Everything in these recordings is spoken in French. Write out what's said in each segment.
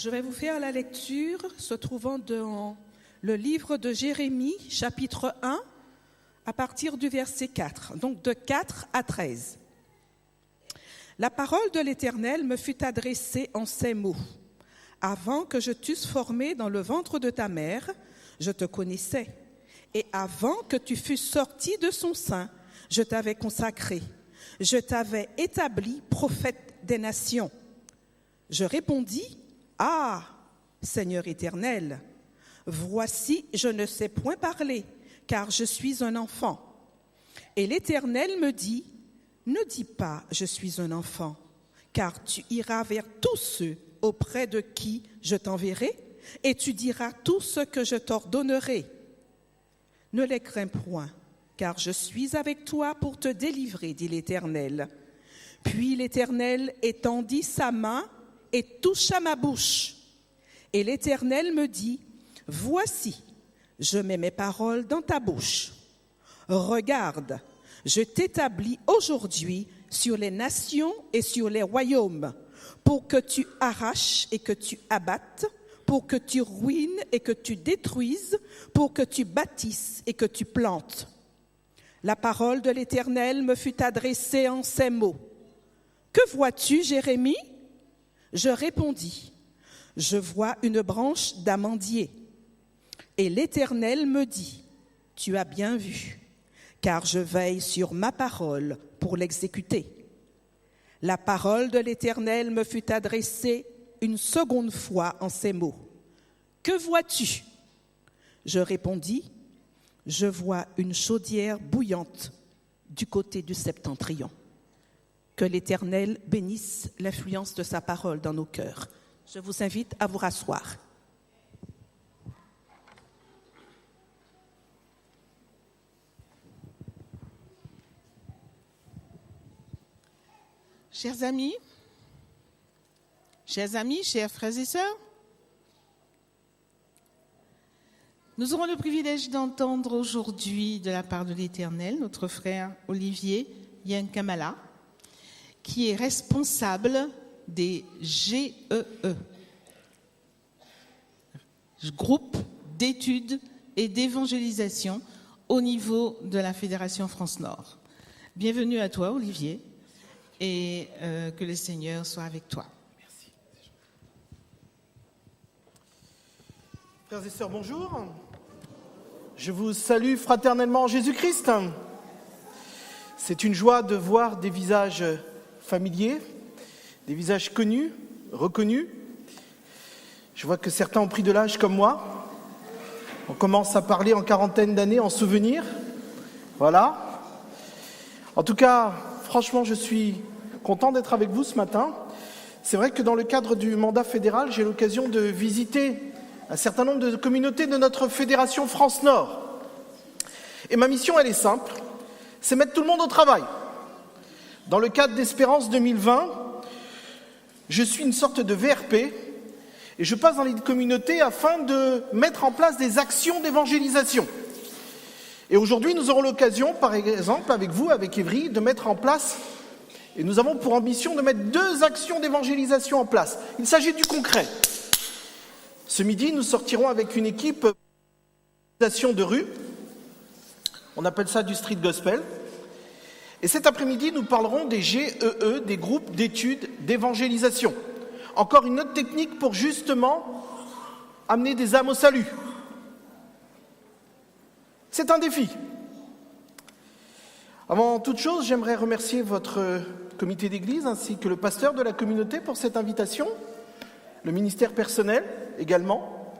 Je vais vous faire la lecture se trouvant dans le livre de Jérémie, chapitre 1, à partir du verset 4, donc de 4 à 13. La parole de l'Éternel me fut adressée en ces mots. Avant que je t'eusse formé dans le ventre de ta mère, je te connaissais. Et avant que tu fusses sorti de son sein, je t'avais consacré. Je t'avais établi prophète des nations. Je répondis, « Ah, Seigneur éternel, voici, je ne sais point parler, car je suis un enfant. » Et l'Éternel me dit, « Ne dis pas, je suis un enfant, car tu iras vers tous ceux auprès de qui je t'enverrai, et tu diras tout ce que je t'ordonnerai. Ne les crains point, car je suis avec toi pour te délivrer, dit l'Éternel. » Puis l'Éternel étendit sa main et toucha ma bouche. Et l'Éternel me dit, « Voici, je mets mes paroles dans ta bouche. Regarde, je t'établis aujourd'hui sur les nations et sur les royaumes, pour que tu arraches et que tu abattes, pour que tu ruines et que tu détruises, pour que tu bâtisses et que tu plantes. » La parole de l'Éternel me fut adressée en ces mots. « Que vois-tu, Jérémie ?» Je répondis, « Je vois une branche d'amandier. » Et l'Éternel me dit, « Tu as bien vu, car je veille sur ma parole pour l'exécuter. » La parole de l'Éternel me fut adressée une seconde fois en ces mots. « Que vois-tu » Je répondis, « Je vois une chaudière bouillante du côté du septentrion. » Que l'Éternel bénisse l'influence de sa parole dans nos cœurs. Je vous invite à vous rasseoir. Chers amis, chers frères et sœurs, nous aurons le privilège d'entendre aujourd'hui de la part de l'Éternel notre frère Olivier Yankamala, qui est responsable des GEE, groupe d'études et d'évangélisation au niveau de la Fédération France-Nord. Bienvenue à toi, Olivier, et que le Seigneur soit avec toi. Merci. Frères et sœurs, bonjour. Je vous salue fraternellement en Jésus-Christ. C'est une joie de voir des visages familiers, des visages connus, reconnus. Je vois que certains ont pris de l'âge comme moi. On commence à parler en quarantaine d'années, en souvenir. Voilà. En tout cas, franchement, je suis content d'être avec vous ce matin. C'est vrai que dans le cadre du mandat fédéral, j'ai l'occasion de visiter un certain nombre de communautés de notre Fédération France-Nord. Et ma mission, elle est simple, c'est mettre tout le monde au travail. Dans le cadre d'Espérance 2020, je suis une sorte de VRP et je passe dans les communautés afin de mettre en place des actions d'évangélisation. Et aujourd'hui, nous aurons l'occasion, par exemple, avec vous, avec Évry, de mettre en place, et nous avons pour ambition de mettre 2 actions d'évangélisation en place. Il s'agit du concret. Ce midi, nous sortirons avec une équipe de rue, on appelle ça du street gospel. Et cet après-midi, nous parlerons des GEE, des groupes d'études d'évangélisation. Encore une autre technique pour justement amener des âmes au salut. C'est un défi. Avant toute chose, j'aimerais remercier votre comité d'église ainsi que le pasteur de la communauté pour cette invitation, le ministère personnel également.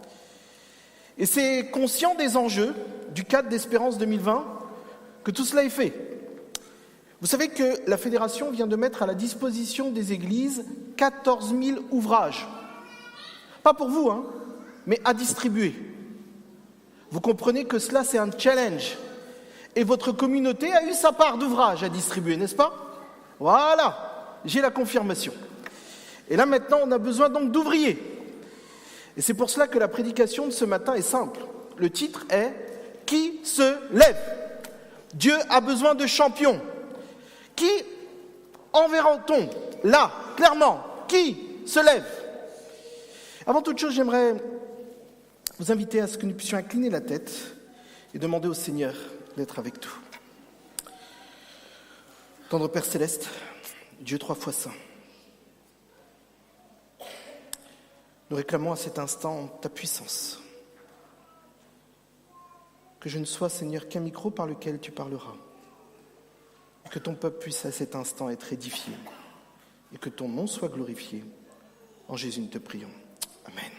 Et c'est conscient des enjeux du cadre d'Espérance 2020 que tout cela est fait. Vous savez que la Fédération vient de mettre à la disposition des églises 14 000 ouvrages. Pas pour vous, mais à distribuer. Vous comprenez que cela, c'est un challenge. Et votre communauté a eu sa part d'ouvrages à distribuer, n'est-ce pas? Voilà, j'ai la confirmation. Et là, maintenant, on a besoin donc d'ouvriers. Et c'est pour cela que la prédication de ce matin est simple. Le titre est « Qui se lève ?» Dieu a besoin de champions. Qui enverra-t-on là, clairement, qui se lève? Avant toute chose, j'aimerais vous inviter à ce que nous puissions incliner la tête et demander au Seigneur d'être avec nous. Tendre Père Céleste, Dieu 3 fois saint, nous réclamons à cet instant ta puissance. Que je ne sois, Seigneur, qu'un micro par lequel tu parleras. Que ton peuple puisse à cet instant être édifié et que ton nom soit glorifié. En Jésus, nous te prions. Amen.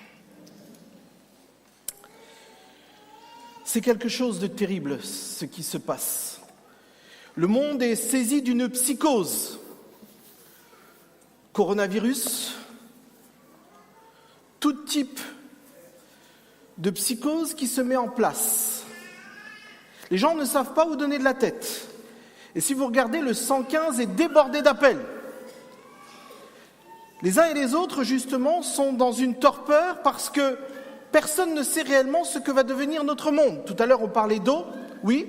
C'est quelque chose de terrible, ce qui se passe. Le monde est saisi d'une psychose. Coronavirus, tout type de psychose qui se met en place. Les gens ne savent pas où donner de la tête. Et si vous regardez, le 115 est débordé d'appels. Les uns et les autres, justement, sont dans une torpeur parce que personne ne sait réellement ce que va devenir notre monde. Tout à l'heure, on parlait d'eau, oui.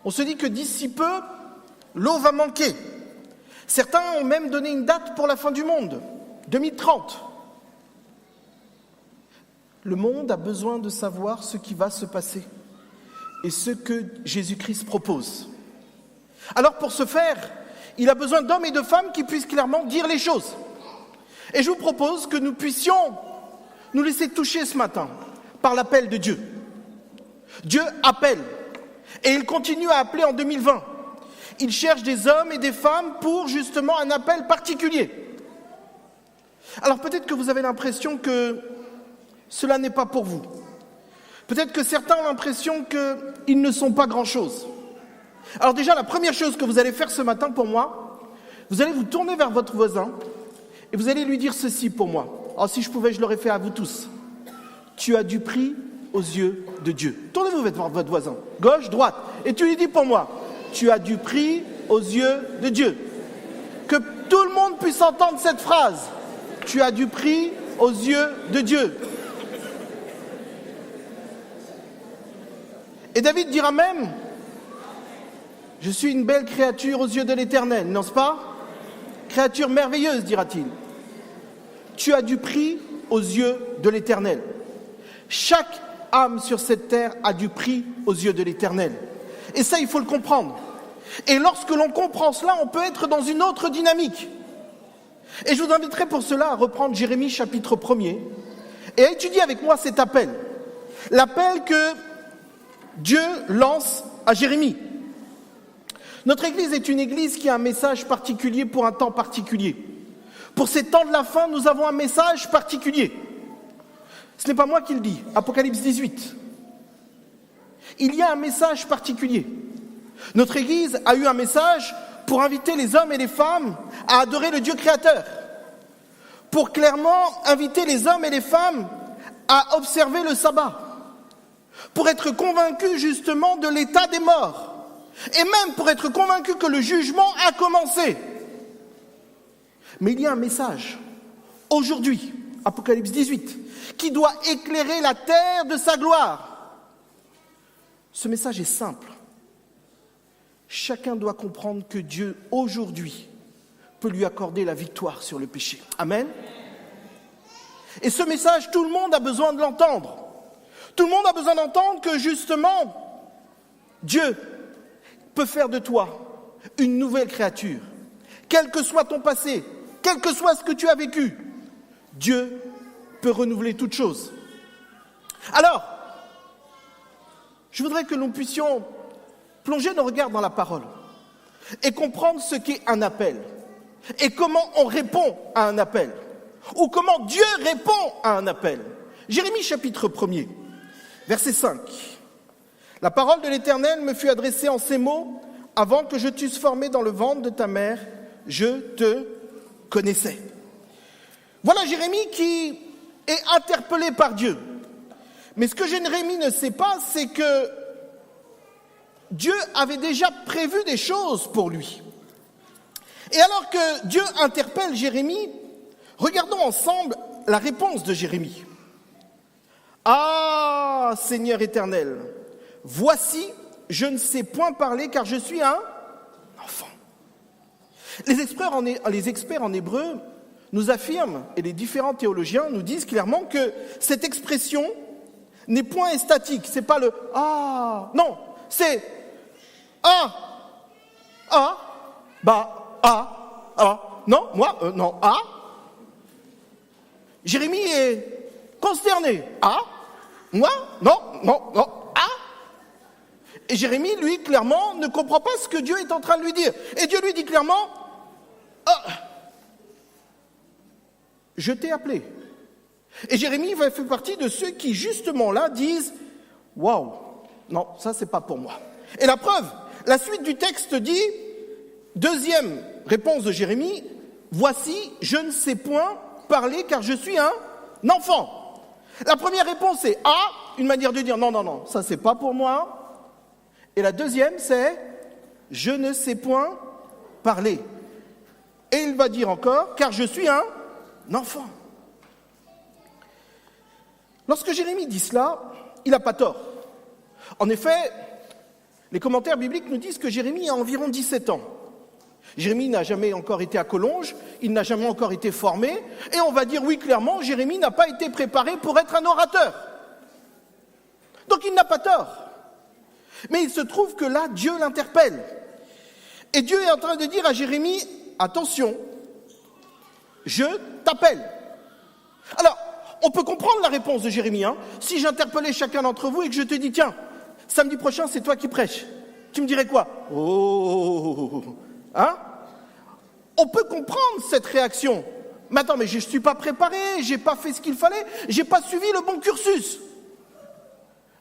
On se dit que d'ici peu, l'eau va manquer. Certains ont même donné une date pour la fin du monde, 2030. Le monde a besoin de savoir ce qui va se passer et ce que Jésus-Christ propose. Alors pour ce faire, il a besoin d'hommes et de femmes qui puissent clairement dire les choses. Et je vous propose que nous puissions nous laisser toucher ce matin par l'appel de Dieu. Dieu appelle et il continue à appeler en 2020. Il cherche des hommes et des femmes pour justement un appel particulier. Alors peut-être que vous avez l'impression que cela n'est pas pour vous. Peut-être que certains ont l'impression qu'ils ne sont pas grand-chose. Alors déjà, la première chose que vous allez faire ce matin pour moi, vous allez vous tourner vers votre voisin et vous allez lui dire ceci pour moi. Alors si je pouvais, je l'aurais fait à vous tous. Tu as du prix aux yeux de Dieu. Tournez-vous vers votre voisin, gauche, droite, et tu lui dis pour moi, tu as du prix aux yeux de Dieu. Que tout le monde puisse entendre cette phrase. Tu as du prix aux yeux de Dieu. Et David dira même, je suis une belle créature aux yeux de l'Éternel, n'est-ce pas? Créature merveilleuse, dira-t-il. Tu as du prix aux yeux de l'Éternel. Chaque âme sur cette terre a du prix aux yeux de l'Éternel. Et ça, il faut le comprendre. Et lorsque l'on comprend cela, on peut être dans une autre dynamique. Et je vous inviterai pour cela à reprendre Jérémie chapitre 1er et à étudier avec moi cet appel. L'appel que Dieu lance à Jérémie. Notre Église est une Église qui a un message particulier pour un temps particulier. Pour ces temps de la fin, nous avons un message particulier. Ce n'est pas moi qui le dis, Apocalypse 18. Il y a un message particulier. Notre Église a eu un message pour inviter les hommes et les femmes à adorer le Dieu créateur. Pour clairement inviter les hommes et les femmes à observer le sabbat. Pour être convaincus justement de l'état des morts. Et même pour être convaincus que le jugement a commencé. Mais il y a un message, aujourd'hui, Apocalypse 18, qui doit éclairer la terre de sa gloire. Ce message est simple. Chacun doit comprendre que Dieu, aujourd'hui, peut lui accorder la victoire sur le péché. Amen. Et ce message, tout le monde a besoin de l'entendre. Tout le monde a besoin d'entendre que, justement, Dieu peut faire de toi une nouvelle créature. Quel que soit ton passé, quel que soit ce que tu as vécu, Dieu peut renouveler toutes choses. Alors, je voudrais que nous puissions plonger nos regards dans la parole et comprendre ce qu'est un appel et comment on répond à un appel ou comment Dieu répond à un appel. Jérémie chapitre 1er, verset 5. La parole de l'Éternel me fut adressée en ces mots, avant que je t'eusse formé dans le ventre de ta mère, je te connaissais. Voilà Jérémie qui est interpellé par Dieu. Mais ce que Jérémie ne sait pas, c'est que Dieu avait déjà prévu des choses pour lui. Et alors que Dieu interpelle Jérémie, regardons ensemble la réponse de Jérémie. Ah, Seigneur éternel, voici, je ne sais point parler car je suis un enfant. Les experts en hébreu nous affirme, et les différents théologiens nous disent clairement que cette expression n'est point statique. C'est pas le « ah ». Non, c'est « ah »,« ah »,« bah »,« ah »,« ah ». Non, moi, non, « ah ». Jérémie est consterné. « Ah ». Moi, non, non, non, « ah ». Et Jérémie, lui, clairement, ne comprend pas ce que Dieu est en train de lui dire. Et Dieu lui dit clairement « ah ». Je t'ai appelé. Et Jérémie fait partie de ceux qui, justement là, disent « Waouh, non, ça, c'est pas pour moi. » Et la preuve, la suite du texte dit, deuxième réponse de Jérémie, « Voici, je ne sais point parler car je suis un enfant. » La première réponse est « Ah », une manière de dire « Non, non, non, ça, c'est pas pour moi. » Et la deuxième, c'est « Je ne sais point parler. » Et il va dire encore « Car je suis un enfant. » Lorsque Jérémie dit cela, il n'a pas tort. En effet, les commentaires bibliques nous disent que Jérémie a environ 17 ans. Jérémie n'a jamais encore été à Collonges, il n'a jamais encore été formé, et on va dire oui clairement, Jérémie n'a pas été préparé pour être un orateur. Donc il n'a pas tort. Mais il se trouve que là, Dieu l'interpelle. Et Dieu est en train de dire à Jérémie, attention, je t'appelle. Alors, on peut comprendre la réponse de Jérémie. Si j'interpellais chacun d'entre vous et que je te dis, tiens, samedi prochain, c'est toi qui prêches, tu me dirais quoi? Oh, hein? On peut comprendre cette réaction. Mais attends, mais je ne suis pas préparé, je n'ai pas fait ce qu'il fallait, je n'ai pas suivi le bon cursus.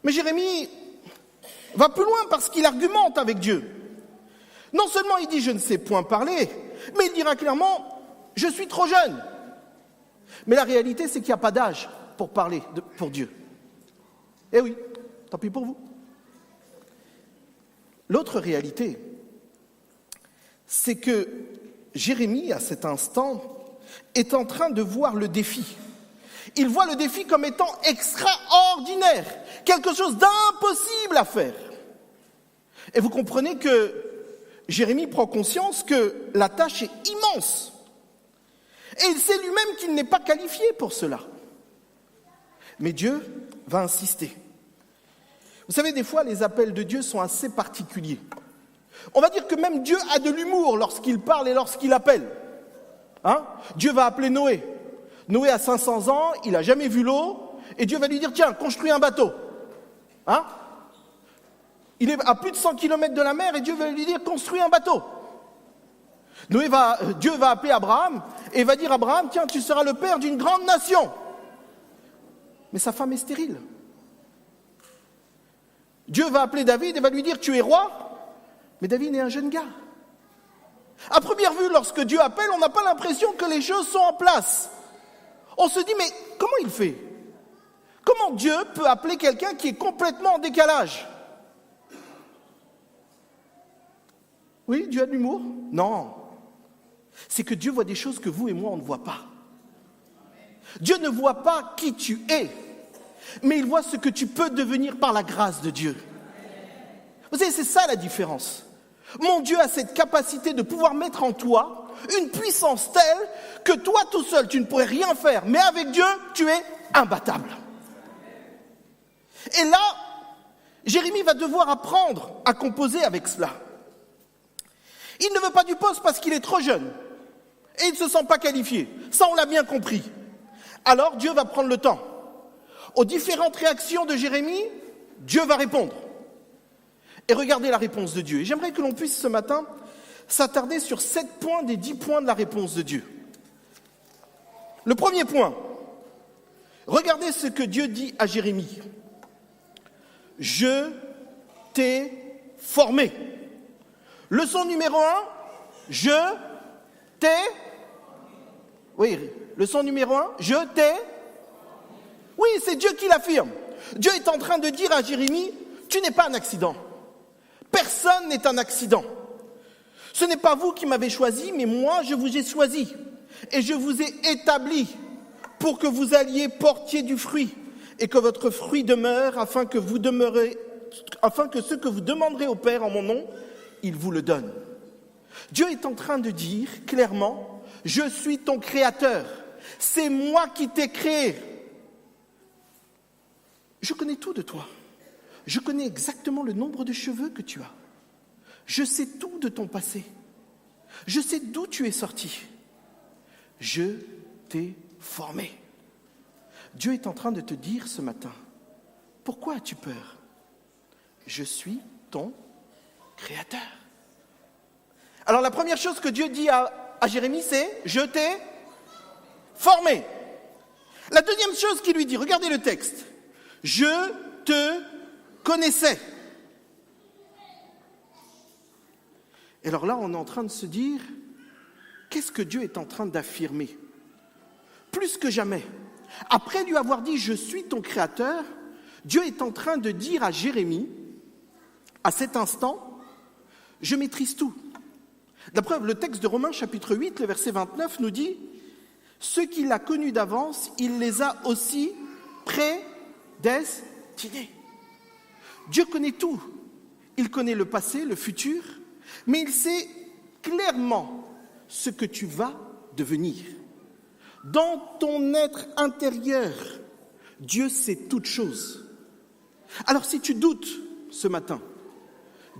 Mais Jérémie va plus loin parce qu'il argumente avec Dieu. Non seulement il dit, je ne sais point parler, mais il dira clairement, je suis trop jeune. Mais la réalité, c'est qu'il n'y a pas d'âge pour parler pour Dieu. Eh oui, tant pis pour vous. L'autre réalité, c'est que Jérémie, à cet instant, est en train de voir le défi. Il voit le défi comme étant extraordinaire, quelque chose d'impossible à faire. Et vous comprenez que Jérémie prend conscience que la tâche est immense. Et il sait lui-même qu'il n'est pas qualifié pour cela. Mais Dieu va insister. Vous savez, des fois, les appels de Dieu sont assez particuliers. On va dire que même Dieu a de l'humour lorsqu'il parle et lorsqu'il appelle. Dieu va appeler Noé. Noé a 500 ans, il n'a jamais vu l'eau, et Dieu va lui dire, tiens, construis un bateau. Il est à plus de 100 km de la mer, et Dieu va lui dire, construis un bateau. Dieu va appeler Abraham et va dire à Abraham, tiens, tu seras le père d'une grande nation. Mais sa femme est stérile. Dieu va appeler David et va lui dire, tu es roi, mais David est un jeune gars. À première vue, lorsque Dieu appelle, on n'a pas l'impression que les choses sont en place. On se dit, mais comment il fait? Comment Dieu peut appeler quelqu'un qui est complètement en décalage? Oui, Dieu a de l'humour? Non. C'est que Dieu voit des choses que vous et moi, on ne voit pas. Dieu ne voit pas qui tu es, mais il voit ce que tu peux devenir par la grâce de Dieu. Vous savez, c'est ça la différence. Mon Dieu a cette capacité de pouvoir mettre en toi une puissance telle que toi tout seul, tu ne pourrais rien faire, mais avec Dieu, tu es imbattable. Et là, Jérémie va devoir apprendre à composer avec cela. Il ne veut pas du poste parce qu'il est trop jeune et il ne se sent pas qualifié. Ça, on l'a bien compris. Alors, Dieu va prendre le temps. Aux différentes réactions de Jérémie, Dieu va répondre. Et regardez la réponse de Dieu. Et j'aimerais que l'on puisse ce matin s'attarder sur 7 points des 10 points de la réponse de Dieu. Le premier point, regardez ce que Dieu dit à Jérémie. Je t'ai formé. Leçon numéro 1, je t'ai... Oui, leçon numéro 1, je t'ai... Oui, c'est Dieu qui l'affirme. Dieu est en train de dire à Jérémie, tu n'es pas un accident. Personne n'est un accident. Ce n'est pas vous qui m'avez choisi, mais moi, je vous ai choisi. Et je vous ai établi pour que vous alliez porter du fruit et que votre fruit demeure afin que ce que vous demanderez au Père en mon nom, il vous le donne. Dieu est en train de dire clairement Je suis ton créateur. C'est moi qui t'ai créé. Je connais tout de toi. Je connais exactement le nombre de cheveux que tu as. Je sais tout de ton passé. Je sais d'où tu es sorti. Je t'ai formé. Dieu est en train de te dire ce matin, pourquoi as-tu peur? Je suis ton créateur. Alors la première chose que Dieu dit à Jérémie, c'est « Je t'ai formé ». La deuxième chose qu'il lui dit, regardez le texte, « Je te connaissais ». Et alors là, on est en train de se dire, qu'est-ce que Dieu est en train d'affirmer? Plus que jamais, après lui avoir dit « Je suis ton créateur », Dieu est en train de dire à Jérémie, à cet instant, « Je maîtrise tout ». La preuve, le texte de Romains chapitre 8, le verset 29 nous dit « Ceux qu'il a connus d'avance, il les a aussi prédestinés ». Dieu connaît tout. Il connaît le passé, le futur, mais il sait clairement ce que tu vas devenir. Dans ton être intérieur, Dieu sait toutes choses. Alors si tu doutes ce matin,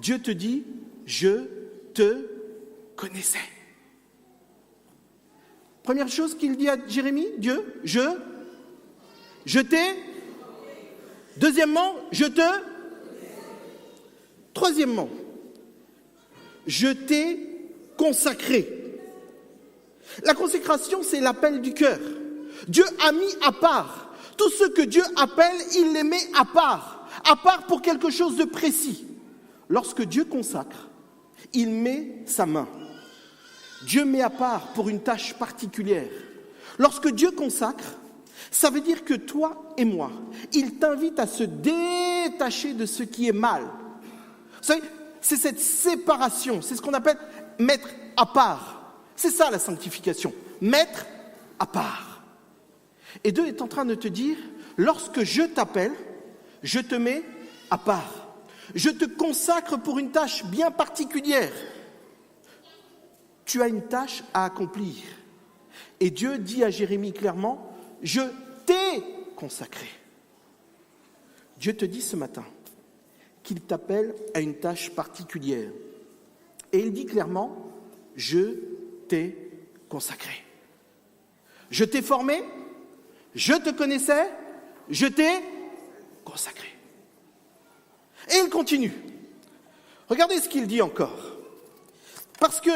Dieu te dit « Je te connaissais ». Première chose qu'il dit à Jérémie, Dieu, je t'ai. Deuxièmement, je te. Troisièmement, je t'ai consacré. La consécration, c'est l'appel du cœur. Dieu a mis à part. Tout ce que Dieu appelle, il les met à part pour quelque chose de précis. Lorsque Dieu consacre, il met sa main. Dieu met à part pour une tâche particulière. Lorsque Dieu consacre, ça veut dire que toi et moi, il t'invite à se détacher de ce qui est mal. Vous savez, c'est cette séparation, c'est ce qu'on appelle mettre à part. C'est ça la sanctification, mettre à part. Et Dieu est en train de te dire, lorsque je t'appelle, je te mets à part. Je te consacre pour une tâche bien particulière. Tu as une tâche à accomplir. Et Dieu dit à Jérémie clairement, je t'ai consacré. Dieu te dit ce matin qu'il t'appelle à une tâche particulière. Et il dit clairement, je t'ai consacré. Je t'ai formé, je te connaissais, je t'ai consacré. Et il continue. Regardez ce qu'il dit encore. Parce que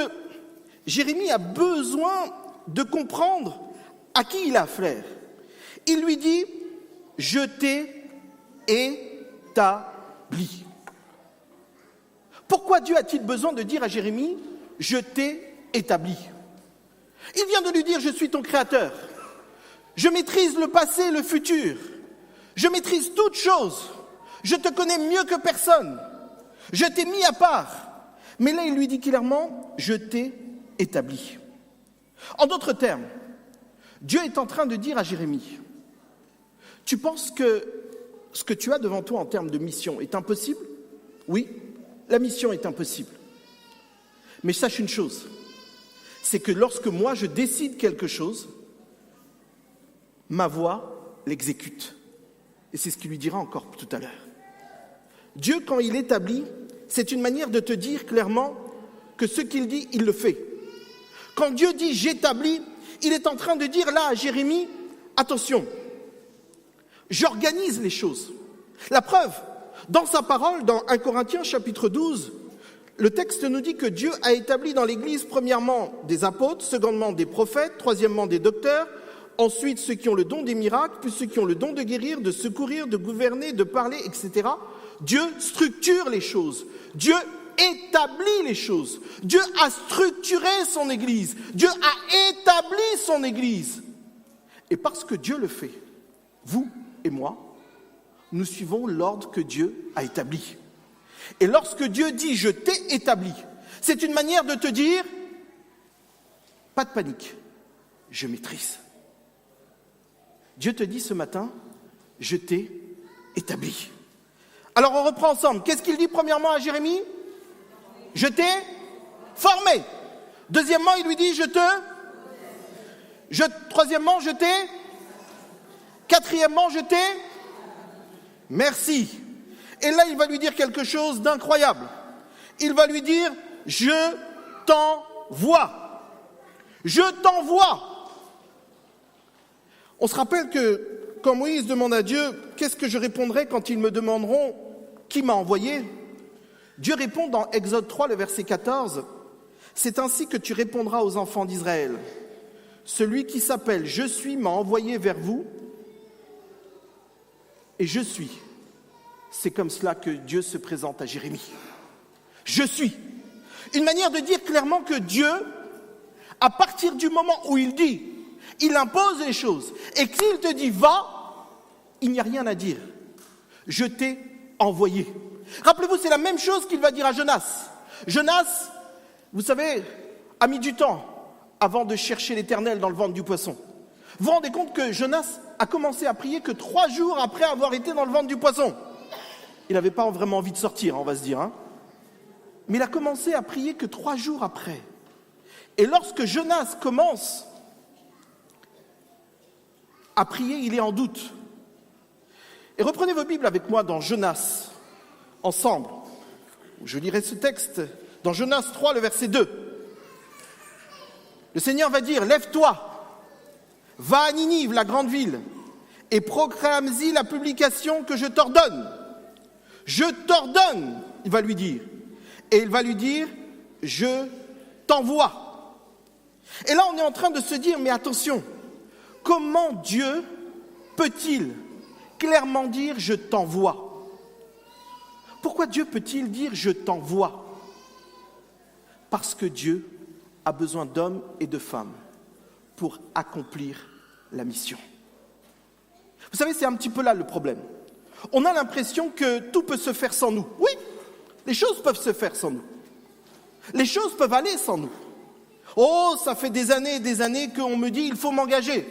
Jérémie a besoin de comprendre à qui il a affaire. Il lui dit, je t'ai établi. Pourquoi Dieu a-t-il besoin de dire à Jérémie, je t'ai établi? Il vient de lui dire, je suis ton créateur. Je maîtrise le passé et le futur. Je maîtrise toutes choses. Je te connais mieux que personne. Je t'ai mis à part. Mais là, il lui dit clairement, je t'ai établi. En d'autres termes, Dieu est en train de dire à Jérémie, tu penses que ce que tu as devant toi en termes de mission est impossible? Oui, la mission est impossible. Mais sache une chose, c'est que lorsque moi je décide quelque chose, ma voix l'exécute. Et c'est ce qu'il lui dira encore tout à l'heure. Dieu, quand il établit, c'est une manière de te dire clairement que ce qu'il dit, il le fait. Quand Dieu dit « j'établis », il est en train de dire là à Jérémie, attention, j'organise les choses. La preuve, dans sa parole, dans 1 Corinthiens chapitre 12, le texte nous dit que Dieu a établi dans l'Église premièrement des apôtres, secondement des prophètes, troisièmement des docteurs, ensuite ceux qui ont le don des miracles, puis ceux qui ont le don de guérir, de secourir, de gouverner, de parler, etc. Dieu structure les choses. Dieu établit les choses. Dieu a structuré son Église. Dieu a établi son Église. Et parce que Dieu le fait, vous et moi, nous suivons l'ordre que Dieu a établi. Et lorsque Dieu dit « je t'ai établi », c'est une manière de te dire « pas de panique, je maîtrise ». Dieu te dit ce matin « je t'ai établi ». Alors on reprend ensemble. Qu'est-ce qu'il dit premièrement à Jérémie? Je t'ai formé. Deuxièmement, il lui dit, je te Troisièmement, je t'ai. Quatrièmement, je t'ai. Merci. Et là, il va lui dire quelque chose d'incroyable. Il va lui dire, je t'envoie. Je t'envoie. On se rappelle que quand Moïse demande à Dieu, qu'est-ce que je répondrai quand ils me demanderont qui m'a envoyé? Dieu répond dans Exode 3, le verset 14, c'est ainsi que tu répondras aux enfants d'Israël. Celui qui s'appelle « Je suis » m'a envoyé vers vous et je suis. C'est comme cela que Dieu se présente à Jérémie. Je suis. Une manière de dire clairement que Dieu, à partir du moment où il dit, il impose les choses, et qu'il te dit « va », il n'y a rien à dire. Je t'ai envoyé. Rappelez-vous, c'est la même chose qu'il va dire à Jonas. Jonas, vous savez, a mis du temps avant de chercher l'Éternel dans le ventre du poisson. Vous vous rendez compte que Jonas a commencé à prier que 3 jours après avoir été dans le ventre du poisson. Il n'avait pas vraiment envie de sortir, on va se dire. Hein. Mais il a commencé à prier que 3 jours après. Et lorsque Jonas commence à prier, il est en doute. Et reprenez vos Bibles avec moi dans Jonas, ensemble. Je lirai ce texte dans Jonas 3, le verset 2. Le Seigneur va dire, lève-toi, va à Ninive, la grande ville, et proclame-y la publication que je t'ordonne. Je t'ordonne, il va lui dire. Et il va lui dire, je t'envoie. Et là, on est en train de se dire, mais attention, comment Dieu peut-il clairement dire, je t'envoie? Pourquoi Dieu peut-il dire, je t'envoie? Parce que Dieu a besoin d'hommes et de femmes pour accomplir la mission. Vous savez, c'est un petit peu là le problème. On a l'impression que tout peut se faire sans nous. Oui, les choses peuvent se faire sans nous. Les choses peuvent aller sans nous. Oh, ça fait des années et des années qu'on me dit, il faut m'engager.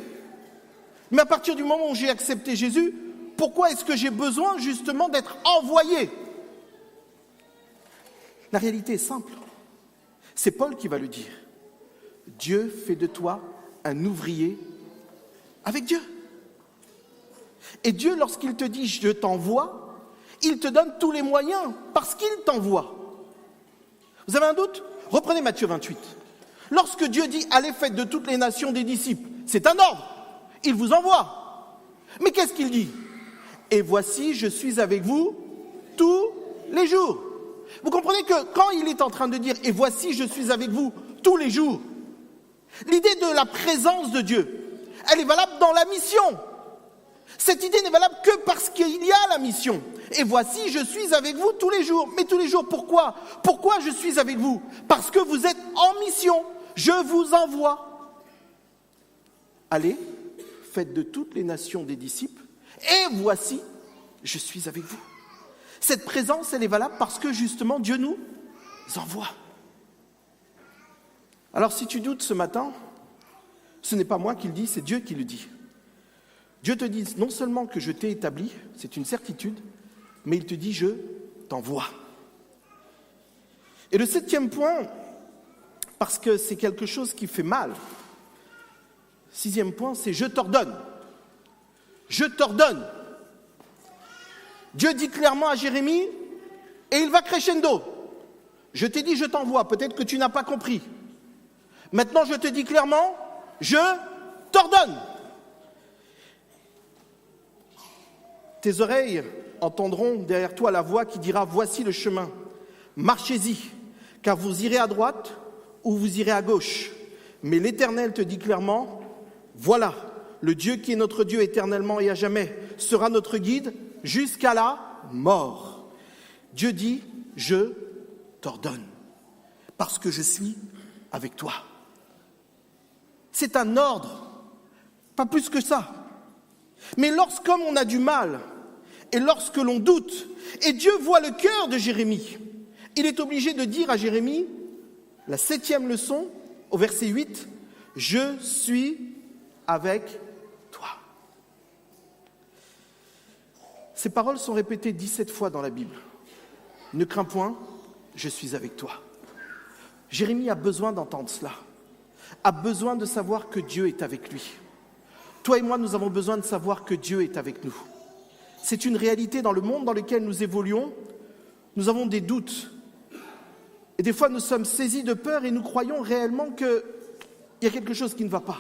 Mais à partir du moment où j'ai accepté Jésus, pourquoi est-ce que j'ai besoin justement d'être envoyé? La réalité est simple. C'est Paul qui va le dire. Dieu fait de toi un ouvrier avec Dieu. Et Dieu, lorsqu'il te dit « je t'envoie », il te donne tous les moyens parce qu'il t'envoie. Vous avez un doute? Reprenez Matthieu 28. Lorsque Dieu dit « allez, faites de toutes les nations des disciples », c'est un ordre. Il vous envoie. Mais qu'est-ce qu'il dit? « Et voici, je suis avec vous tous les jours ». Vous comprenez que quand il est en train de dire « et voici, je suis avec vous tous les jours », l'idée de la présence de Dieu, elle est valable dans la mission. Cette idée n'est valable que parce qu'il y a la mission. Et voici, je suis avec vous tous les jours. Mais tous les jours, pourquoi? Pourquoi je suis avec vous? Parce que vous êtes en mission. Je vous envoie. Allez, faites de toutes les nations des disciples. Et voici, je suis avec vous. Cette présence, elle est valable parce que justement, Dieu nous envoie. Alors si tu doutes ce matin, ce n'est pas moi qui le dis, c'est Dieu qui le dit. Dieu te dit non seulement que je t'ai établi, c'est une certitude, mais il te dit je t'envoie. Et le 7e point, parce que c'est quelque chose qui fait mal, 6e point, c'est je t'ordonne. Je t'ordonne. Dieu dit clairement à Jérémie, et il va crescendo. Je t'ai dit je t'envoie, peut-être que tu n'as pas compris. Maintenant je te dis clairement, je t'ordonne. Tes oreilles entendront derrière toi la voix qui dira « Voici le chemin, marchez-y, car vous irez à droite ou vous irez à gauche. » Mais l'Éternel te dit clairement « Voilà, le Dieu qui est notre Dieu éternellement et à jamais sera notre guide jusqu'à la mort. » Dieu dit « Je t'ordonne, parce que je suis avec toi. » C'est un ordre, pas plus que ça. Mais lorsqu'on on a du mal, et lorsque l'on doute, et Dieu voit le cœur de Jérémie, il est obligé de dire à Jérémie, la 7e leçon, au verset 8, « Je suis avec toi ». Ces paroles sont répétées 17 fois dans la Bible. « Ne crains point, je suis avec toi ». Jérémie a besoin d'entendre cela. a besoin de savoir que Dieu est avec lui. Toi et moi, nous avons besoin de savoir que Dieu est avec nous. C'est une réalité dans le monde dans lequel nous évoluons. Nous avons des doutes. Et des fois, nous sommes saisis de peur et nous croyons réellement qu'il y a quelque chose qui ne va pas.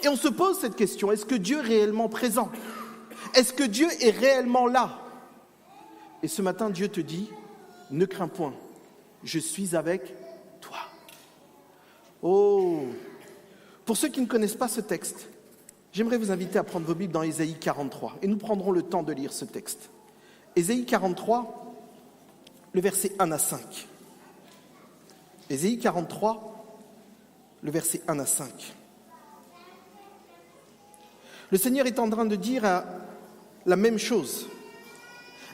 Et on se pose cette question, est-ce que Dieu est réellement présent? Est-ce que Dieu est réellement là? Et ce matin, Dieu te dit, ne crains point, je suis avec toi. Oh! Pour ceux qui ne connaissent pas ce texte, j'aimerais vous inviter à prendre vos Bibles dans Ésaïe 43. Et nous prendrons le temps de lire ce texte. Ésaïe 43, le verset 1 à 5. Ésaïe 43, le verset 1 à 5. Le Seigneur est en train de dire la même chose.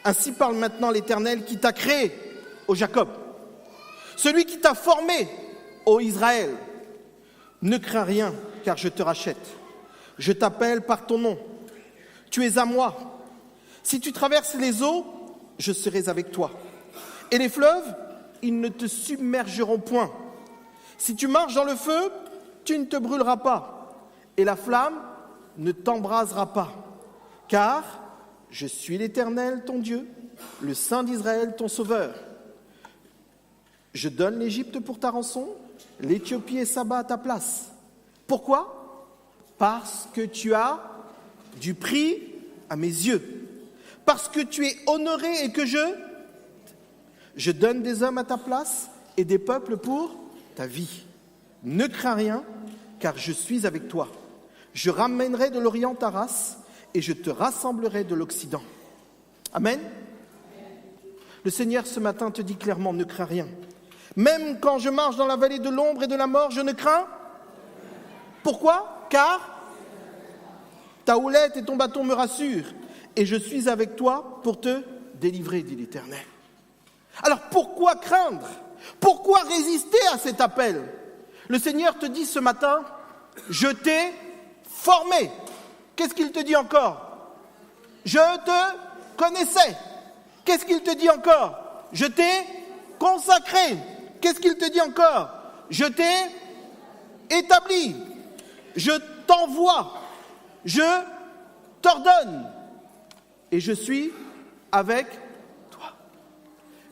Ainsi parle maintenant l'Éternel qui t'a créé, ô Jacob, celui qui t'a formé, ô Israël. Ne crains rien, car je te rachète. Je t'appelle par ton nom. Tu es à moi. Si tu traverses les eaux, je serai avec toi. Et les fleuves, ils ne te submergeront point. Si tu marches dans le feu, tu ne te brûleras pas. Et la flamme ne t'embrasera pas. Car je suis l'Éternel, ton Dieu, le Saint d'Israël, ton Sauveur. Je donne l'Égypte pour ta rançon, l'Éthiopie et Saba à ta place. Pourquoi? Parce que tu as du prix à mes yeux. Parce que tu es honoré et que je donne des hommes à ta place et des peuples pour ta vie. Ne crains rien, car je suis avec toi. Je ramènerai de l'Orient ta race et je te rassemblerai de l'Occident. Amen. Le Seigneur ce matin te dit clairement, ne crains rien. Même quand je marche dans la vallée de l'ombre et de la mort, je ne crains. Pourquoi? Car ta houlette et ton bâton me rassurent et je suis avec toi pour te délivrer, dit l'Éternel. Alors pourquoi craindre? Pourquoi résister à cet appel? Le Seigneur te dit ce matin, je t'ai formé. Qu'est-ce qu'il te dit encore? Je te connaissais. Qu'est-ce qu'il te dit encore? Je t'ai consacré. Qu'est-ce qu'il te dit encore? Je t'ai établi. Je t'envoie. Je t'ordonne. Et je suis avec toi.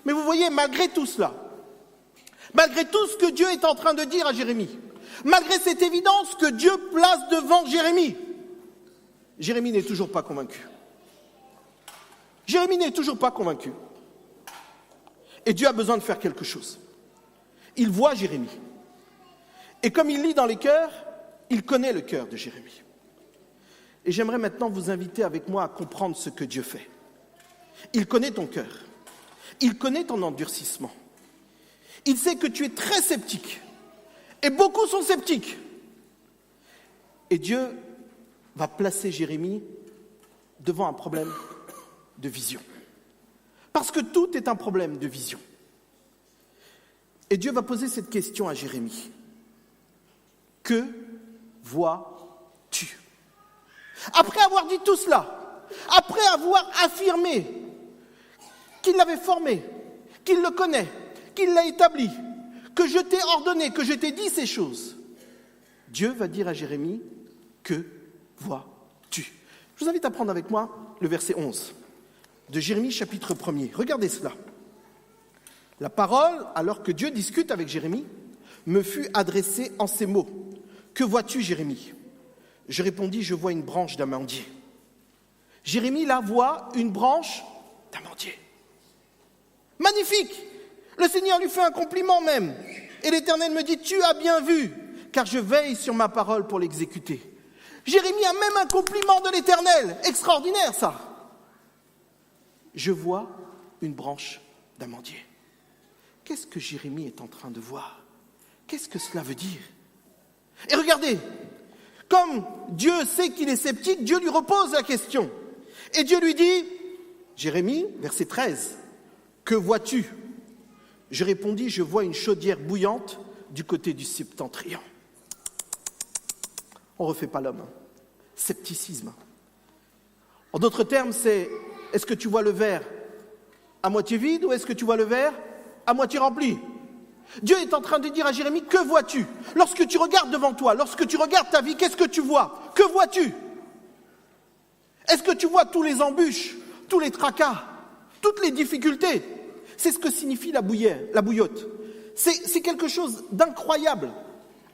Mais vous voyez, malgré tout cela, malgré tout ce que Dieu est en train de dire à Jérémie, malgré cette évidence que Dieu place devant Jérémie, Jérémie n'est toujours pas convaincu. Jérémie n'est toujours pas convaincu. Et Dieu a besoin de faire quelque chose. Il voit Jérémie. Et comme il lit dans les cœurs, il connaît le cœur de Jérémie. Et j'aimerais maintenant vous inviter avec moi à comprendre ce que Dieu fait. Il connaît ton cœur. Il connaît ton endurcissement. Il sait que tu es très sceptique. Et beaucoup sont sceptiques. Et Dieu va placer Jérémie devant un problème de vision. Parce que tout est un problème de vision. Et Dieu va poser cette question à Jérémie. Que vois-tu? Après avoir dit tout cela, après avoir affirmé qu'il l'avait formé, qu'il le connaît, qu'il l'a établi, que je t'ai ordonné, que je t'ai dit ces choses, Dieu va dire à Jérémie, que vois-tu? Je vous invite à prendre avec moi le verset 11 de Jérémie chapitre 1er. Regardez cela. La parole, alors que Dieu discute avec Jérémie, me fut adressée en ces mots. Que vois-tu, Jérémie? Je répondis, je vois une branche d'amandier. Jérémie, là, voit une branche d'amandier. Magnifique! Le Seigneur lui fait un compliment même. Et l'Éternel me dit, tu as bien vu, car je veille sur ma parole pour l'exécuter. Jérémie a même un compliment de l'Éternel. Extraordinaire, ça. Je vois une branche d'amandier. Qu'est-ce que Jérémie est en train de voir? Qu'est-ce que cela veut dire? Et regardez, comme Dieu sait qu'il est sceptique, Dieu lui repose la question. Et Dieu lui dit, Jérémie, verset 13, que vois-tu? Je répondis, je vois une chaudière bouillante du côté du septentrion. On ne refait pas l'homme. Scepticisme. En d'autres termes, c'est, est-ce que tu vois le verre à moitié vide ou est-ce que tu vois le verre à moitié rempli? Dieu est en train de dire à Jérémie, que vois-tu? Lorsque tu regardes devant toi, lorsque tu regardes ta vie, qu'est-ce que tu vois? Que vois-tu? Est-ce que tu vois tous les embûches, tous les tracas, toutes les difficultés? C'est ce que signifie la bouillotte. C'est quelque chose d'incroyable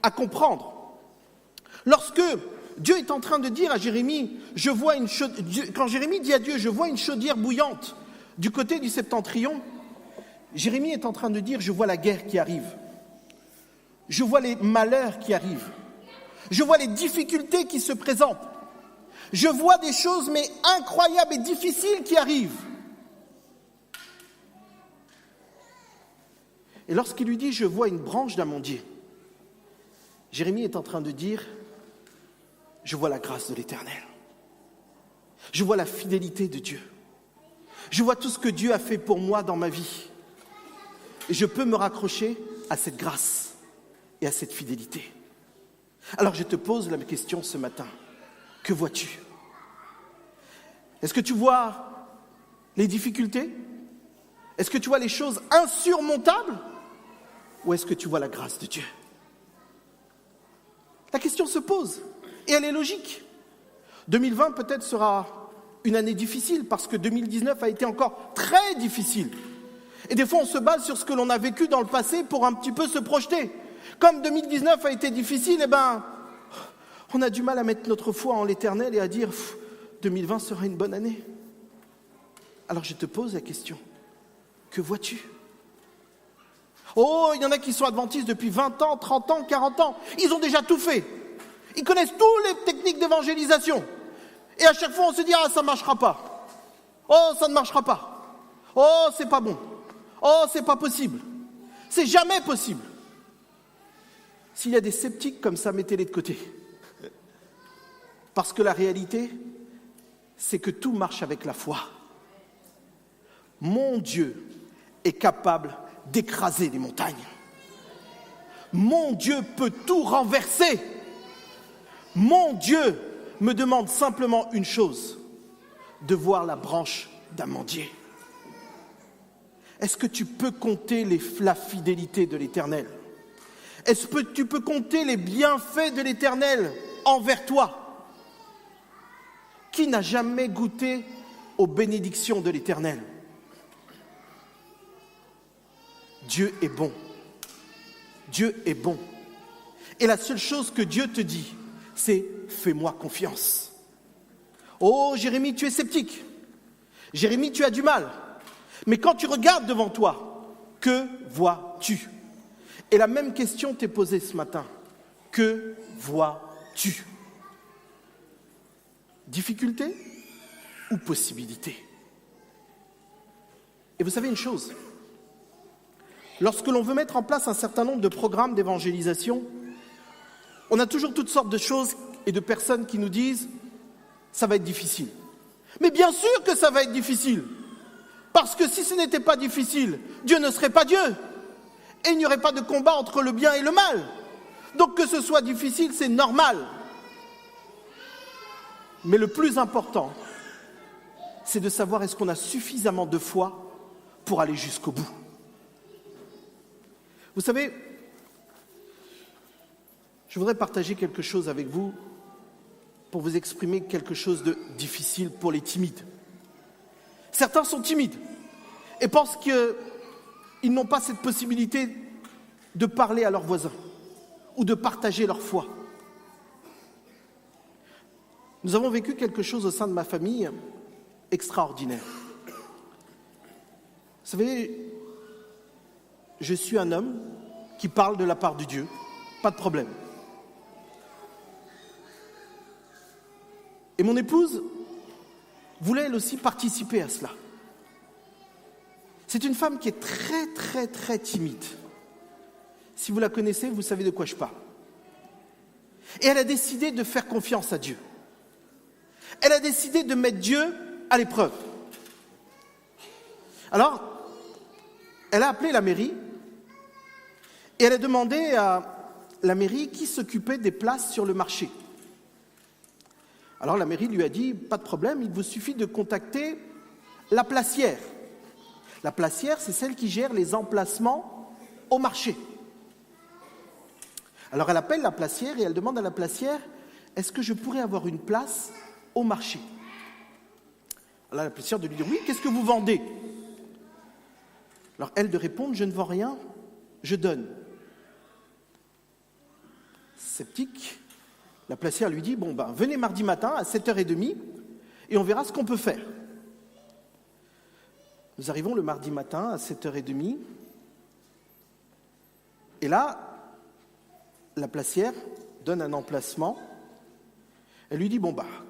à comprendre. Lorsque Dieu est en train de dire à Jérémie, quand Jérémie dit à Dieu, je vois une chaudière bouillante du côté du septentrion, Jérémie est en train de dire, je vois la guerre qui arrive. Je vois les malheurs qui arrivent. Je vois les difficultés qui se présentent. Je vois des choses mais incroyables et difficiles qui arrivent. Et lorsqu'il lui dit, je vois une branche d'amandier, Jérémie est en train de dire, je vois la grâce de l'Éternel. Je vois la fidélité de Dieu. Je vois tout ce que Dieu a fait pour moi dans ma vie. Et je peux me raccrocher à cette grâce et à cette fidélité. Alors je te pose la question ce matin. Que vois-tu? Est-ce que tu vois les difficultés? Est-ce que tu vois les choses insurmontables? Ou est-ce que tu vois la grâce de Dieu? La question se pose, et elle est logique. 2020 peut-être sera une année difficile, parce que 2019 a été encore très difficile. Et des fois on se base sur ce que l'on a vécu dans le passé pour un petit peu se projeter. Comme 2019 a été difficile, on a du mal à mettre notre foi en l'Éternel et à dire 2020 sera une bonne année. Alors je te pose la question, que vois-tu? Oh, il y en a qui sont adventistes depuis 20 ans, 30 ans, 40 ans. Ils ont déjà tout fait. Ils connaissent toutes les techniques d'évangélisation. Et à chaque fois, on se dit, ça ne marchera pas. Oh, ça ne marchera pas. Oh, c'est pas bon. Oh, c'est pas possible. C'est jamais possible. S'il y a des sceptiques comme ça, mettez-les de côté. Parce que la réalité, c'est que tout marche avec la foi. Mon Dieu est capable d'écraser les montagnes. Mon Dieu peut tout renverser. Mon Dieu me demande simplement une chose, de voir la branche d'amandier. Est-ce que tu peux compter la fidélité de l'Éternel? Est-ce que tu peux compter les bienfaits de l'Éternel envers toi? Qui n'a jamais goûté aux bénédictions de l'Éternel? Dieu est bon. Dieu est bon. Et la seule chose que Dieu te dit, c'est « fais-moi confiance ». Oh, Jérémie, tu es sceptique. Jérémie, tu as du mal. Mais quand tu regardes devant toi, que vois-tu? Et la même question t'est posée ce matin. Que vois-tu? Difficulté ou possibilité? Et vous savez une chose, lorsque l'on veut mettre en place un certain nombre de programmes d'évangélisation, on a toujours toutes sortes de choses et de personnes qui nous disent « ça va être difficile ». Mais bien sûr que ça va être difficile, parce que si ce n'était pas difficile, Dieu ne serait pas Dieu. Et il n'y aurait pas de combat entre le bien et le mal. Donc que ce soit difficile, c'est normal. Mais le plus important, c'est de savoir est-ce qu'on a suffisamment de foi pour aller jusqu'au bout. Vous savez, je voudrais partager quelque chose avec vous pour vous exprimer quelque chose de difficile pour les timides. Certains sont timides et pensent qu'ils n'ont pas cette possibilité de parler à leurs voisins ou de partager leur foi. Nous avons vécu quelque chose au sein de ma famille extraordinaire. Vous savez, je suis un homme qui parle de la part de Dieu, pas de problème. Et mon épouse voulait elle aussi participer à cela. C'est une femme qui est très, très, très timide. Si vous la connaissez, vous savez de quoi je parle. Et elle a décidé de faire confiance à Dieu. Elle a décidé de mettre Dieu à l'épreuve. Alors, elle a appelé la mairie et elle a demandé à la mairie qui s'occupait des places sur le marché. Alors la mairie lui a dit, pas de problème, il vous suffit de contacter la placière. La placière, c'est celle qui gère les emplacements au marché. Alors elle appelle la placière et elle demande à la placière, est-ce que je pourrais avoir une place au marché? Alors la placière de lui dire, oui, qu'est-ce que vous vendez? Alors elle de répondre, je ne vends rien, je donne. Sceptique, la placière lui dit, venez mardi matin à 7h30 et on verra ce qu'on peut faire. Nous arrivons le mardi matin à 7h30 et là, la placière donne un emplacement. Elle lui dit,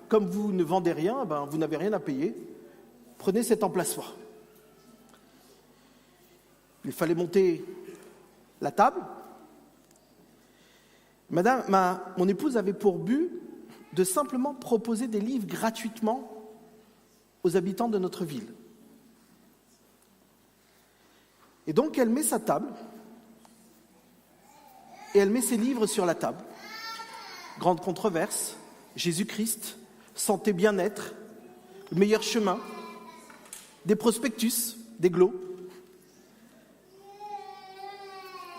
comme vous ne vendez rien, vous n'avez rien à payer, prenez cet emplacement. Il fallait monter la table. Mon épouse avait pour but de simplement proposer des livres gratuitement aux habitants de notre ville. Et donc elle met sa table et elle met ses livres sur la table. Grande controverse, Jésus-Christ, santé, bien-être, le meilleur chemin, des prospectus, des glos.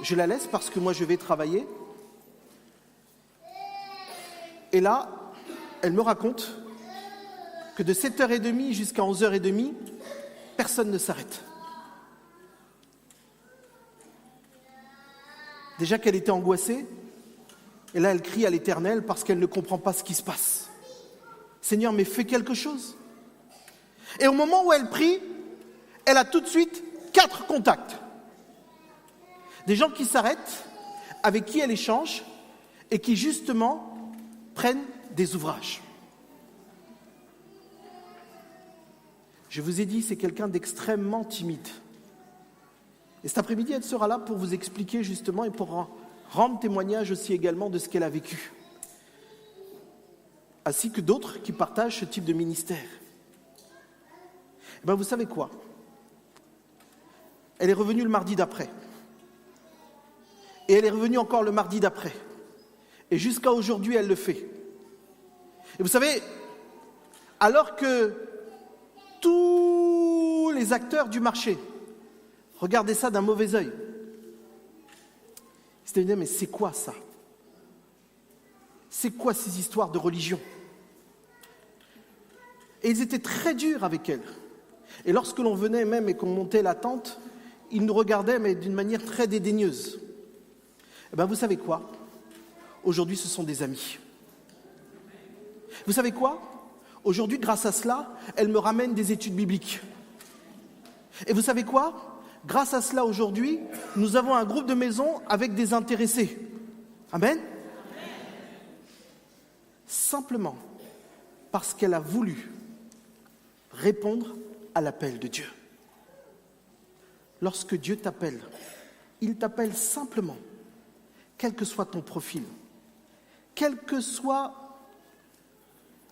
Je la laisse parce que moi je vais travailler. Et là, elle me raconte que de 7h30 jusqu'à 11h30, personne ne s'arrête. Déjà qu'elle était angoissée, et là elle crie à l'Éternel parce qu'elle ne comprend pas ce qui se passe. Seigneur, mais fais quelque chose. Et au moment où elle prie, elle a tout de suite 4 contacts. Des gens qui s'arrêtent, avec qui elle échange, et qui justement prennent des ouvrages. Je vous ai dit, c'est quelqu'un d'extrêmement timide. Et cet après-midi, elle sera là pour vous expliquer justement et pour rendre témoignage aussi également de ce qu'elle a vécu. Ainsi que d'autres qui partagent ce type de ministère. Vous savez quoi? Elle est revenue le mardi d'après. Et elle est revenue encore le mardi d'après. Et jusqu'à aujourd'hui, elle le fait. Et vous savez, alors que tous les acteurs du marché regardaient ça d'un mauvais œil, ils se disaient, mais c'est quoi ça? C'est quoi ces histoires de religion? Et ils étaient très durs avec elle. Et lorsque l'on venait même et qu'on montait la tente, ils nous regardaient, mais d'une manière très dédaigneuse. Vous savez quoi? Aujourd'hui, ce sont des amis. Vous savez quoi? Aujourd'hui, grâce à cela, elle me ramène des études bibliques. Et vous savez quoi? Grâce à cela, aujourd'hui, nous avons un groupe de maison avec des intéressés. Amen? Simplement parce qu'elle a voulu répondre à l'appel de Dieu. Lorsque Dieu t'appelle, il t'appelle simplement, quel que soit ton profil, quelle que soit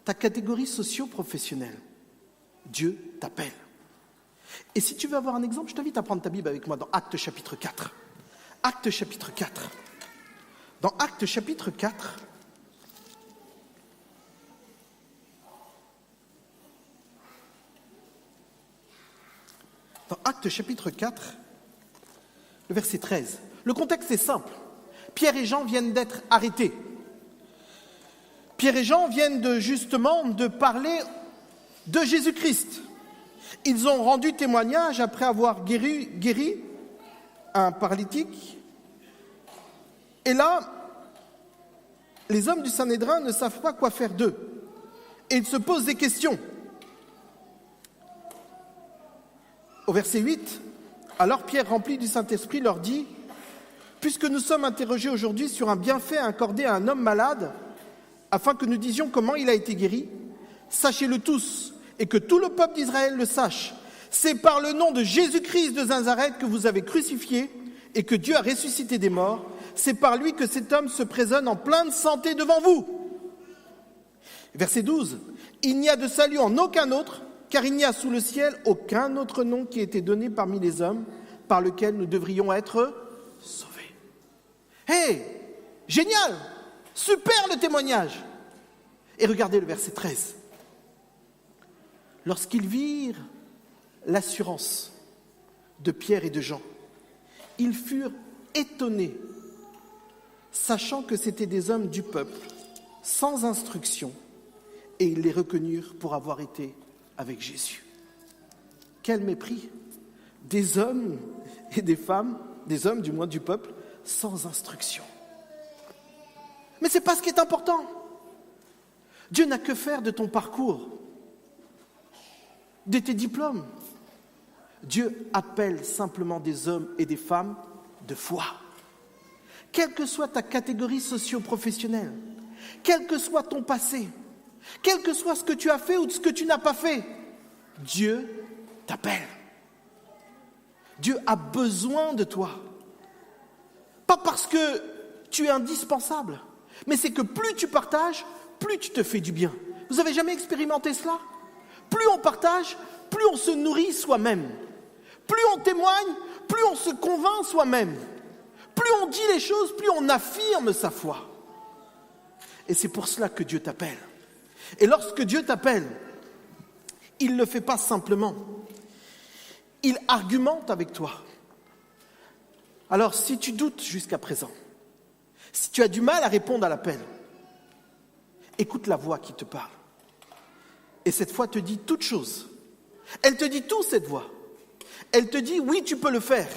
ta catégorie socio-professionnelle, Dieu t'appelle. Et si tu veux avoir un exemple, je t'invite à prendre ta Bible avec moi dans Actes chapitre 4. Actes chapitre 4. Dans Actes chapitre 4, dans Actes chapitre 4, le verset 13. Le contexte est simple. Pierre et Jean viennent d'être arrêtés. Pierre et Jean viennent de parler de Jésus-Christ. Ils ont rendu témoignage après avoir guéri un paralytique. Et là, les hommes du Sanhédrin ne savent pas quoi faire d'eux. Et ils se posent des questions. Au verset 8, alors Pierre, rempli du Saint-Esprit, leur dit, « Puisque nous sommes interrogés aujourd'hui sur un bienfait accordé à un homme malade, afin que nous disions comment il a été guéri, sachez-le tous, et que tout le peuple d'Israël le sache. C'est par le nom de Jésus-Christ de Nazareth que vous avez crucifié et que Dieu a ressuscité des morts. C'est par lui que cet homme se présente en pleine santé devant vous. » Verset 12. « Il n'y a de salut en aucun autre, car il n'y a sous le ciel aucun autre nom qui ait été donné parmi les hommes par lequel nous devrions être sauvés. » Hey, génial! Super le témoignage! Et regardez le verset 13. Lorsqu'ils virent l'assurance de Pierre et de Jean, ils furent étonnés, sachant que c'étaient des hommes du peuple, sans instruction, et ils les reconnurent pour avoir été avec Jésus. Quel mépris! Des hommes et des femmes, des hommes du moins du peuple, sans instruction. Mais ce n'est pas ce qui est important. Dieu n'a que faire de ton parcours, de tes diplômes. Dieu appelle simplement des hommes et des femmes de foi. Quelle que soit ta catégorie socio-professionnelle, quel que soit ton passé, quel que soit ce que tu as fait ou ce que tu n'as pas fait, Dieu t'appelle. Dieu a besoin de toi. Pas parce que tu es indispensable, mais c'est que plus tu partages, plus tu te fais du bien. Vous avez jamais expérimenté cela? Plus on partage, plus on se nourrit soi-même. Plus on témoigne, plus on se convainc soi-même. Plus on dit les choses, plus on affirme sa foi. Et c'est pour cela que Dieu t'appelle. Et lorsque Dieu t'appelle, il ne le fait pas simplement. Il argumente avec toi. Alors, si tu doutes jusqu'à présent, si tu as du mal à répondre à l'appel, écoute la voix qui te parle. Et cette voix te dit toute chose. Elle te dit tout, cette voix. Elle te dit, oui, tu peux le faire.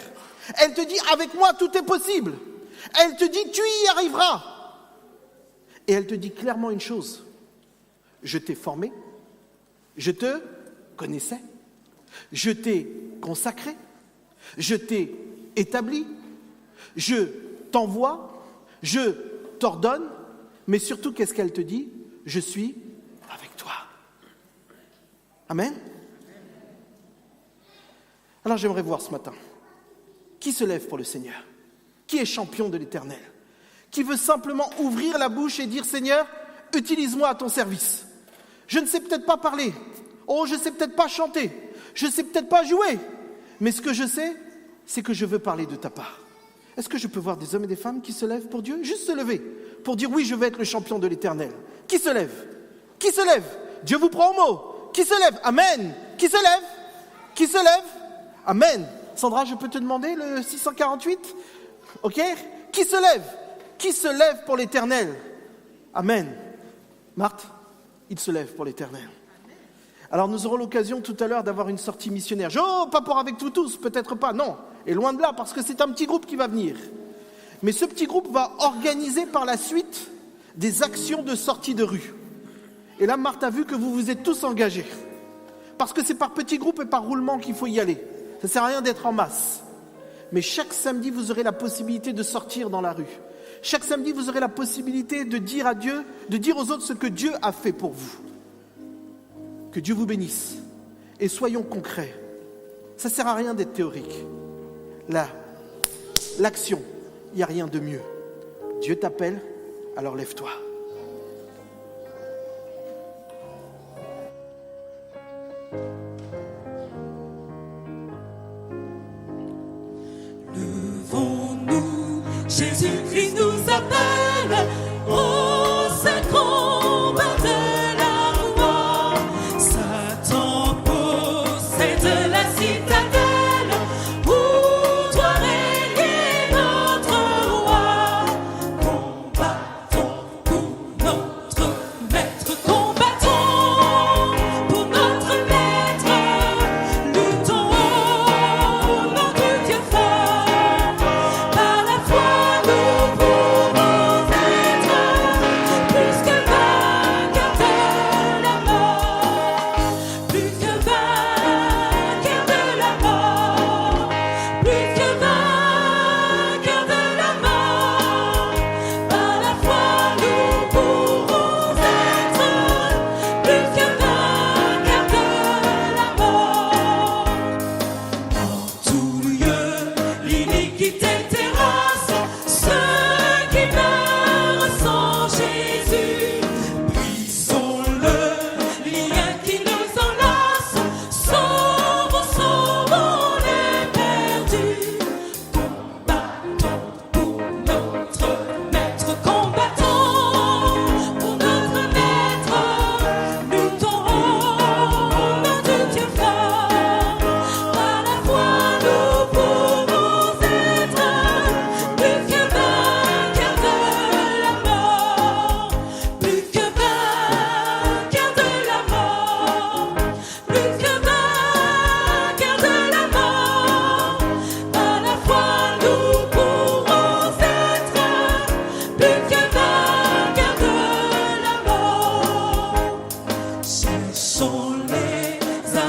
Elle te dit, avec moi, tout est possible. Elle te dit, tu y arriveras. Et elle te dit clairement une chose. Je t'ai formé, je te connaissais, je t'ai consacré, je t'ai établi, je t'envoie, je t'ordonne, mais surtout, qu'est-ce qu'elle te dit? Je suis avec toi. Amen. Alors j'aimerais voir ce matin, qui se lève pour le Seigneur? Qui est champion de l'Éternel? Qui veut simplement ouvrir la bouche et dire, Seigneur, utilise-moi à ton service. Je ne sais peut-être pas parler, je ne sais peut-être pas chanter, je ne sais peut-être pas jouer, mais ce que je sais, c'est que je veux parler de ta part. Est-ce que je peux voir des hommes et des femmes qui se lèvent pour Dieu? Juste se lever, pour dire, oui, je veux être le champion de l'Éternel. Qui se lève? Qui se lève? Dieu vous prend au mot. Qui se lève? Amen. Qui se lève? Qui se lève? Amen. Sandra, je peux te demander le 648? Ok? Qui se lève? Qui se lève pour l'Éternel? Amen. Marthe, il se lève pour l'Éternel. Alors nous aurons l'occasion tout à l'heure d'avoir une sortie missionnaire. Pas pour avec vous tous, peut-être pas, non. Et loin de là, parce que c'est un petit groupe qui va venir. Mais ce petit groupe va organiser par la suite des actions de sortie de rue. Et là, Marthe a vu que vous vous êtes tous engagés. Parce que c'est par petits groupes et par roulement qu'il faut y aller. Ça ne sert à rien d'être en masse. Mais chaque samedi, vous aurez la possibilité de sortir dans la rue. Chaque samedi, vous aurez la possibilité de dire à Dieu, de dire aux autres ce que Dieu a fait pour vous. Que Dieu vous bénisse. Et soyons concrets. Ça ne sert à rien d'être théorique. L'action, il n'y a rien de mieux. Dieu t'appelle, alors lève-toi. Levons-nous, Jésus-Christ nous appelle au sacrement de la foi. Satan possède la citadelle où doit régner notre roi. Combattons pour notre maître, combattons pour notre maître, luttons au nom du Dieu fort. Par la foi nous pourrons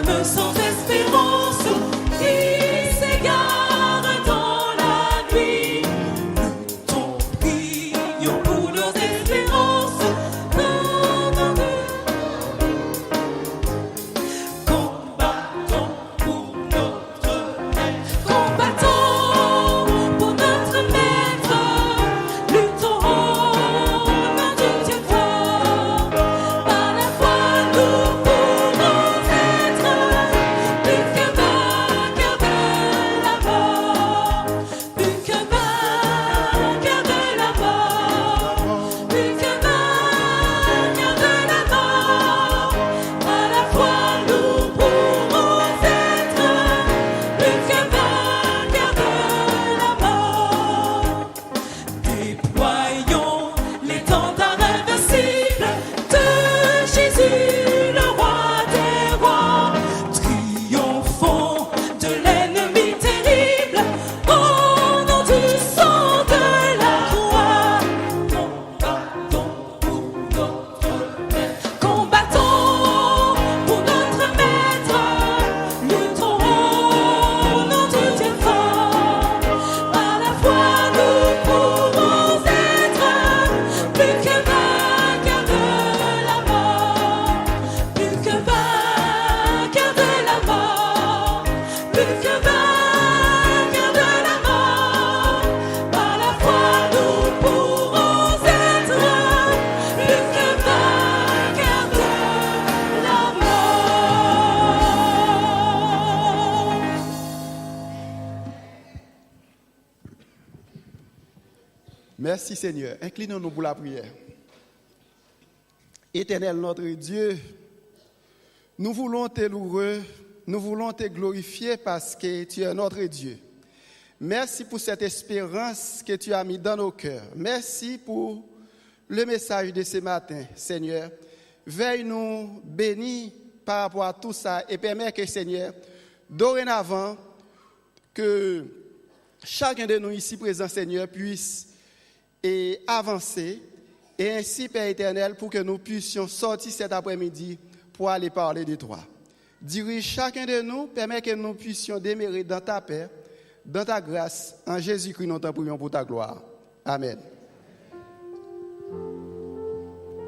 âmes sans espérance qui s'égarent dans la nuit. Luttons, prions pour leurs espérances. Combattons pour notre maître. Combattons pour notre maître. Luttons au nom du Dieu fort. Par la foi, nous pourrons être plus que vainqueurs de la mort. Plus que vainqueurs de la mort. Plus que vainqueurs de la mort. Par la foi, nous pourrons être plus que vainqueurs de la mort. Déployons l'étendard invincible de Jésus, le roi des rois. Triomphons de l'ennemi terrible au nom du sang de la croix. Combattons pour notre maître. Combattons pour notre maître. Luttons au nom du Dieu fort. Par la foi, nous pourrons être plus que vainqueurs de la mort. Plus que vainqueurs de la mort. Plus que vainqueurs de la mort. Par la foi, nous pourrons être plus que vainqueurs de la mort. Merci Seigneur. Inclinons-nous pour la prière. Éternel notre Dieu, nous voulons te louer, nous voulons te glorifier parce que tu es notre Dieu. Merci pour cette espérance que tu as mis dans nos cœurs. Merci pour le message de ce matin, Seigneur. Veuille nous bénir par rapport à tout ça et permets que, Seigneur, dorénavant, que chacun de nous ici présents, Seigneur, puisse avancer. Et ainsi, Père éternel, pour que nous puissions sortir cet après-midi pour aller parler de toi. Dirige chacun de nous, permets que nous puissions demeurer dans ta paix, dans ta grâce. En Jésus-Christ, nous t'en prions pour ta gloire. Amen.